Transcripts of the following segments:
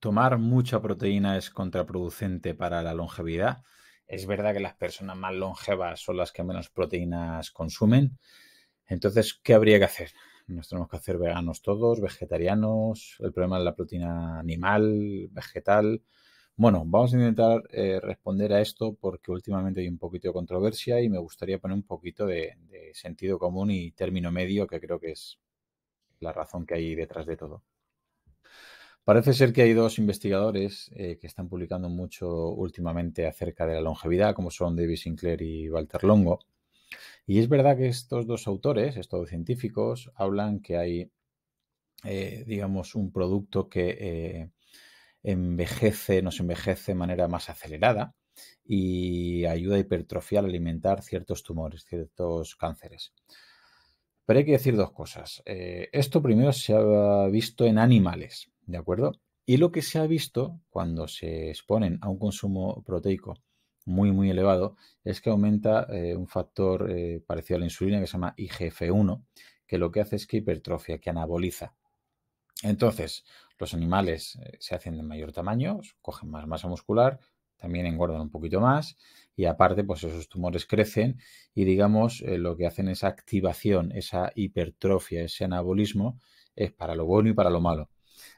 Tomar mucha proteína es contraproducente para la longevidad. Es verdad que las personas más longevas son las que menos proteínas consumen. Entonces, ¿qué habría que hacer? Nos tenemos que hacer veganos todos, vegetarianos. El problema es la proteína animal, vegetal. Bueno, vamos a intentar responder a esto porque últimamente hay un poquito de controversia y me gustaría poner un poquito de sentido común y término medio, que creo que es la razón que hay detrás de todo. Parece ser que hay dos investigadores que están publicando mucho últimamente acerca de la longevidad, como son David Sinclair y Walter Longo. Y es verdad que estos dos autores, estos dos científicos, hablan que hay, digamos, un producto que nos envejece de manera más acelerada y ayuda a hipertrofiar, alimentar ciertos tumores, ciertos cánceres. Pero hay que decir dos cosas. Esto primero se ha visto en animales, ¿de acuerdo? Y lo que se ha visto cuando se exponen a un consumo proteico muy, muy elevado es que aumenta un factor parecido a la insulina que se llama IGF-1, que lo que hace es que hipertrofia, que anaboliza. Entonces, los animales se hacen de mayor tamaño, cogen más masa muscular, también engordan un poquito más y aparte, pues esos tumores crecen y digamos, lo que hacen esa activación, esa hipertrofia, ese anabolismo, es para lo bueno y para lo malo.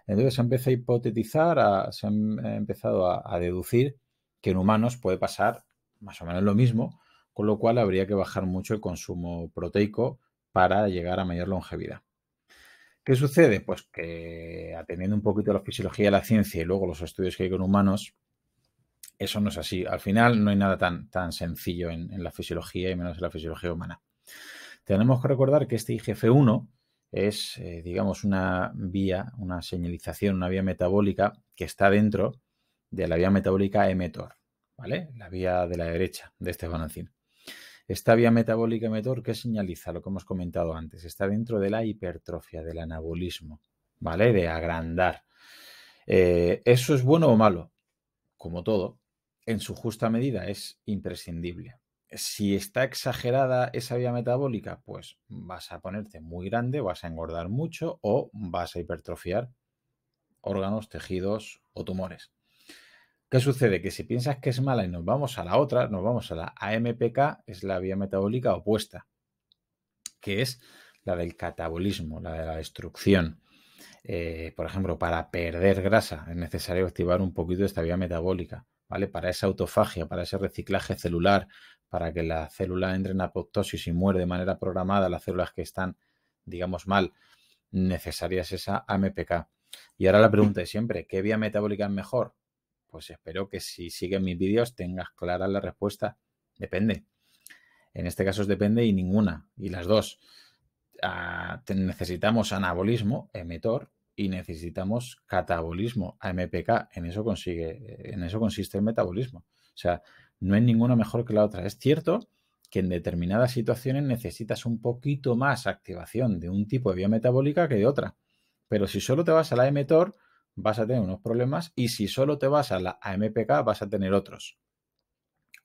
Entonces se empieza a hipotetizar, se han empezado a deducir que en humanos puede pasar más o menos lo mismo, con lo cual habría que bajar mucho el consumo proteico para llegar a mayor longevidad. ¿Qué sucede? Pues que atendiendo un poquito a la fisiología de la ciencia y luego los estudios que hay con humanos, eso no es así. Al final no hay nada tan sencillo en la fisiología y menos en la fisiología humana. Tenemos que recordar que este IGF-1 es, digamos, una vía, una señalización, una vía metabólica que está dentro de la vía metabólica mTOR, ¿vale? La vía de la derecha de este balancín. Esta vía metabólica mTOR, ¿qué señaliza? Lo que hemos comentado antes. Está dentro de la hipertrofia, del anabolismo, ¿vale? De agrandar. ¿Eso es bueno o malo? Como todo, en su justa medida es imprescindible. Si está exagerada esa vía metabólica, pues vas a ponerte muy grande, vas a engordar mucho o vas a hipertrofiar órganos, tejidos o tumores. ¿Qué sucede? Que si piensas que es mala y nos vamos a la otra, nos vamos a la AMPK, es la vía metabólica opuesta, que es la del catabolismo, la de la destrucción. Por ejemplo, para perder grasa es necesario activar un poquito esta vía metabólica, ¿vale? Para esa autofagia, para ese reciclaje celular, para que la célula entre en apoptosis y muere de manera programada las células que están, digamos, mal, necesarias esa AMPK. Y ahora la pregunta es siempre, ¿qué vía metabólica es mejor? Pues espero que si siguen mis vídeos tengas clara la respuesta. Depende. En este caso es depende y ninguna, y las dos. Necesitamos anabolismo, mTOR, y necesitamos catabolismo, AMPK. En eso consiste el metabolismo. O sea, no es ninguna mejor que la otra. Es cierto que en determinadas situaciones necesitas un poquito más activación de un tipo de vía metabólica que de otra. Pero si solo te vas a la mTOR, vas a tener unos problemas y si solo te vas a la AMPK, vas a tener otros.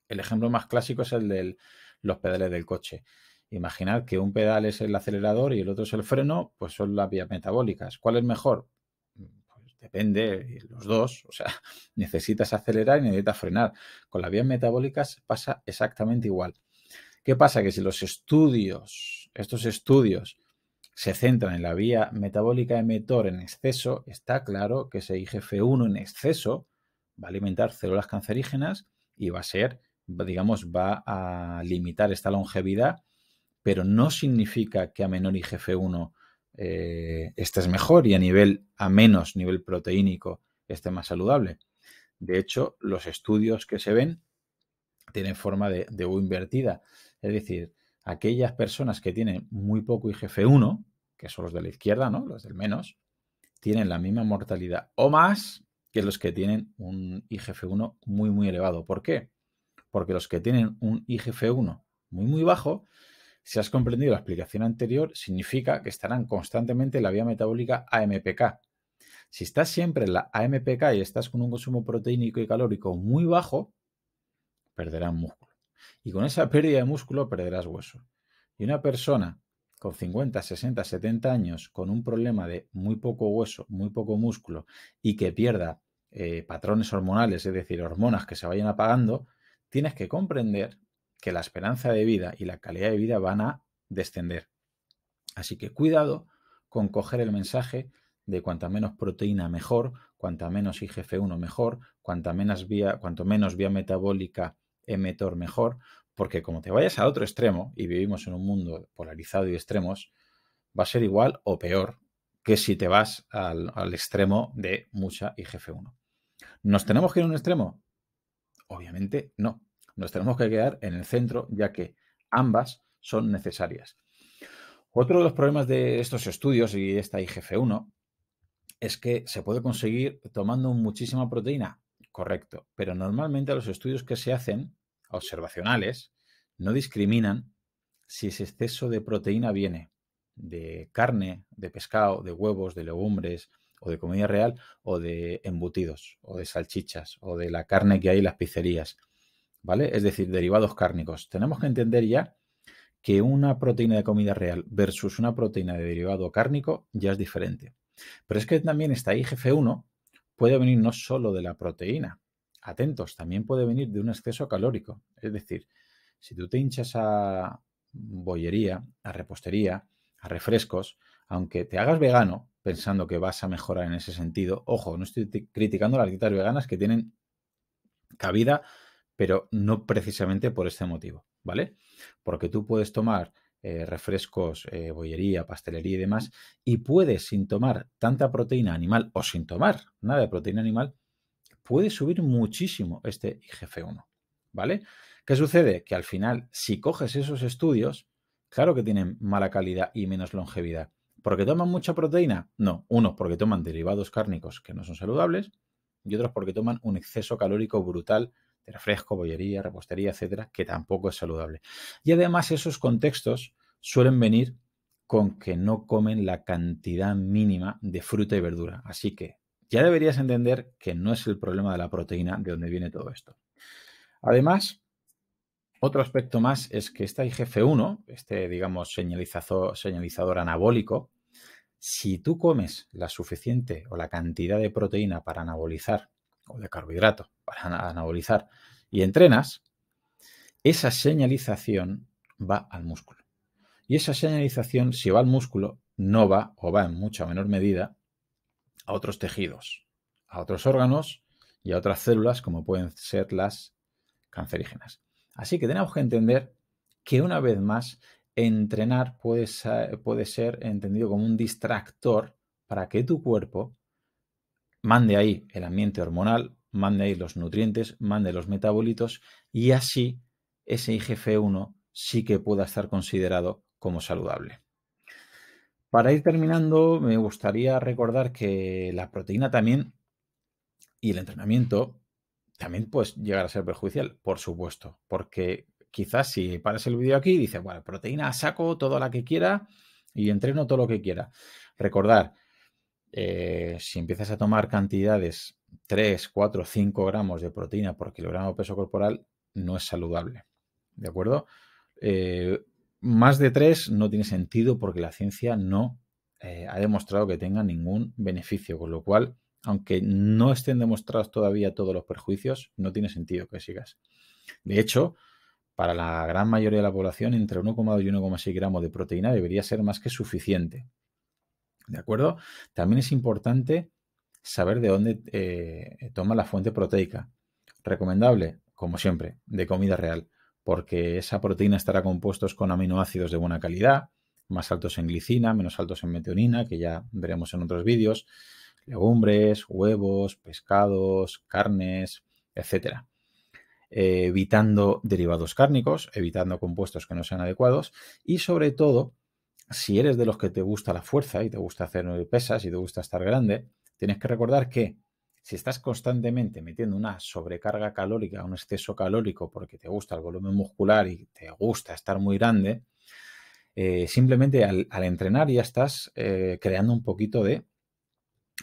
El ejemplo más clásico es el de los pedales del coche. Imaginad que un pedal es el acelerador y el otro es el freno, pues son las vías metabólicas. ¿Cuál es mejor? Pues depende, los dos. O sea, necesitas acelerar y necesitas frenar. Con las vías metabólicas pasa exactamente igual. ¿Qué pasa? Que si estos estudios, se centran en la vía metabólica mTOR en exceso, está claro que ese IGF-1 en exceso va a alimentar células cancerígenas y va a ser, digamos, va a limitar esta longevidad, pero no significa que a menor IGF-1 estés mejor y a menos nivel proteínico esté más saludable. De hecho, los estudios que se ven tienen forma de U invertida. Es decir, aquellas personas que tienen muy poco IGF-1, que son los de la izquierda, ¿no? Los del menos, tienen la misma mortalidad o más que los que tienen un IGF-1 muy, muy elevado. ¿Por qué? Porque los que tienen un IGF-1 muy, muy bajo, si has comprendido la explicación anterior, significa que estarán constantemente en la vía metabólica AMPK. Si estás siempre en la AMPK y estás con un consumo proteínico y calórico muy bajo, perderás músculo. Y con esa pérdida de músculo perderás hueso. Y una persona con 50, 60, 70 años con un problema de muy poco hueso, muy poco músculo y que pierda patrones hormonales, es decir, hormonas que se vayan apagando, tienes que comprender que la esperanza de vida y la calidad de vida van a descender. Así que cuidado con coger el mensaje de cuanta menos proteína mejor, cuanta menos IGF-1 mejor, cuanto menos vía metabólica mTOR mejor, porque como te vayas al otro extremo, y vivimos en un mundo polarizado y extremos, va a ser igual o peor que si te vas al extremo de mucha IGF-1. ¿Nos tenemos que ir a un extremo? Obviamente no. Nos tenemos que quedar en el centro, ya que ambas son necesarias. Otro de los problemas de estos estudios y esta IGF-1 es que se puede conseguir tomando muchísima proteína. Correcto, pero normalmente los estudios que se hacen, observacionales, no discriminan si ese exceso de proteína viene de carne, de pescado, de huevos, de legumbres o de comida real o de embutidos o de salchichas o de la carne que hay en las pizzerías, ¿vale? Es decir, derivados cárnicos. Tenemos que entender ya que una proteína de comida real versus una proteína de derivado cárnico ya es diferente. Pero es que también esta IGF-1 puede venir no solo de la proteína. Atentos, también puede venir de un exceso calórico. Es decir, si tú te hinchas a bollería, a repostería, a refrescos, aunque te hagas vegano pensando que vas a mejorar en ese sentido, ojo, no estoy criticando las dietas veganas que tienen cabida, pero no precisamente por este motivo, ¿vale? Porque tú puedes tomar refrescos, bollería, pastelería y demás, y puedes, sin tomar tanta proteína animal o sin tomar nada de proteína animal, puede subir muchísimo este IGF-1, ¿vale? ¿Qué sucede? Que al final, si coges esos estudios, claro que tienen mala calidad y menos longevidad. ¿Porque toman mucha proteína? No. Unos porque toman derivados cárnicos que no son saludables y otros porque toman un exceso calórico brutal de refresco, bollería, repostería, etcétera, que tampoco es saludable. Y además esos contextos suelen venir con que no comen la cantidad mínima de fruta y verdura. Así que ya deberías entender que no es el problema de la proteína de donde viene todo esto. Además, otro aspecto más es que esta IGF-1, digamos, señalizador anabólico, si tú comes la suficiente o la cantidad de proteína para anabolizar, o de carbohidrato para anabolizar, y entrenas, esa señalización va al músculo. Y esa señalización, si va al músculo, no va, o va en mucha menor medida, a otros tejidos, a otros órganos y a otras células como pueden ser las cancerígenas. Así que tenemos que entender que una vez más entrenar puede ser entendido como un distractor para que tu cuerpo mande ahí el ambiente hormonal, mande ahí los nutrientes, mande los metabolitos y así ese IGF-1 sí que pueda estar considerado como saludable. Para ir terminando, me gustaría recordar que la proteína también y el entrenamiento también puede llegar a ser perjudicial, por supuesto, porque quizás si paras el vídeo aquí y dices, bueno, proteína saco toda la que quiera y entreno todo lo que quiera. Recordar, si empiezas a tomar cantidades 3, 4, 5 gramos de proteína por kilogramo de peso corporal, no es saludable, ¿de acuerdo? Más de 3 no tiene sentido porque la ciencia no ha demostrado que tenga ningún beneficio, con lo cual, aunque no estén demostrados todavía todos los perjuicios, no tiene sentido que sigas. De hecho, para la gran mayoría de la población, entre 1,2 y 1,6 gramos de proteína debería ser más que suficiente. ¿De acuerdo? También es importante saber de dónde toma la fuente proteica. Recomendable, como siempre, de comida real, porque esa proteína estará compuestos con aminoácidos de buena calidad, más altos en glicina, menos altos en metionina, que ya veremos en otros vídeos, legumbres, huevos, pescados, carnes, etcétera. Evitando derivados cárnicos, evitando compuestos que no sean adecuados y sobre todo, si eres de los que te gusta la fuerza y te gusta hacer pesas y te gusta estar grande, tienes que recordar que si estás constantemente metiendo una sobrecarga calórica, un exceso calórico porque te gusta el volumen muscular y te gusta estar muy grande, simplemente al entrenar ya estás creando un poquito de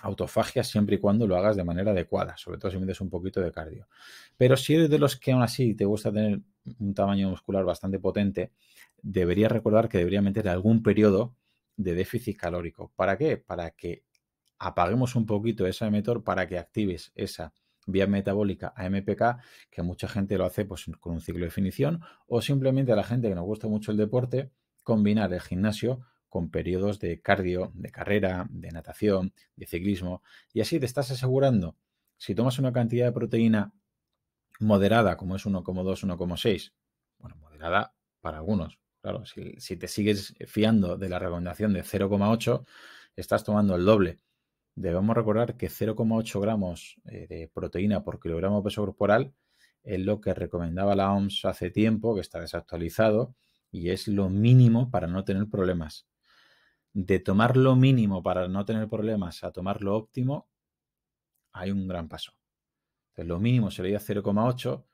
autofagia siempre y cuando lo hagas de manera adecuada, sobre todo si metes un poquito de cardio. Pero si eres de los que aún así te gusta tener un tamaño muscular bastante potente, deberías recordar que debería meter algún periodo de déficit calórico. ¿Para qué? Para que apaguemos un poquito esa mTOR para que actives esa vía metabólica AMPK, que mucha gente lo hace pues, con un ciclo de definición, o simplemente a la gente que nos gusta mucho el deporte, combinar el gimnasio con periodos de cardio, de carrera, de natación, de ciclismo, y así te estás asegurando, si tomas una cantidad de proteína moderada, como es 1,2, 1,6, bueno, moderada para algunos, claro, si te sigues fiando de la recomendación de 0,8, estás tomando el doble. Debemos recordar que 0,8 gramos de proteína por kilogramo de peso corporal es lo que recomendaba la OMS hace tiempo, que está desactualizado, y es lo mínimo para no tener problemas. De tomar lo mínimo para no tener problemas a tomar lo óptimo, hay un gran paso. Entonces, lo mínimo sería 0,8,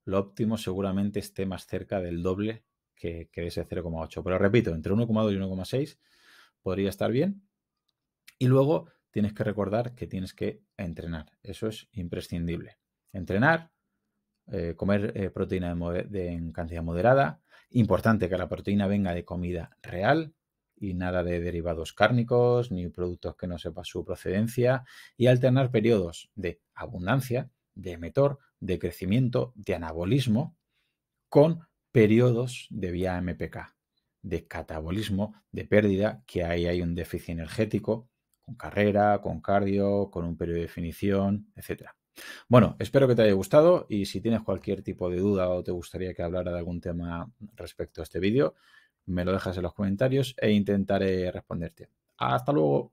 lo óptimo seguramente esté más cerca del doble que ese 0,8. Pero repito, entre 1,2 y 1,6 podría estar bien. Y luego tienes que recordar que tienes que entrenar. Eso es imprescindible. Entrenar, comer proteína en cantidad moderada. Importante que la proteína venga de comida real y nada de derivados cárnicos ni productos que no sepa su procedencia. Y alternar periodos de abundancia, de mTOR, de crecimiento, de anabolismo, con periodos de vía AMPK, de catabolismo, de pérdida, que ahí hay un déficit energético, con carrera, con cardio, con un periodo de definición, etcétera. Bueno, espero que te haya gustado y si tienes cualquier tipo de duda o te gustaría que hablara de algún tema respecto a este vídeo, me lo dejas en los comentarios e intentaré responderte. Hasta luego.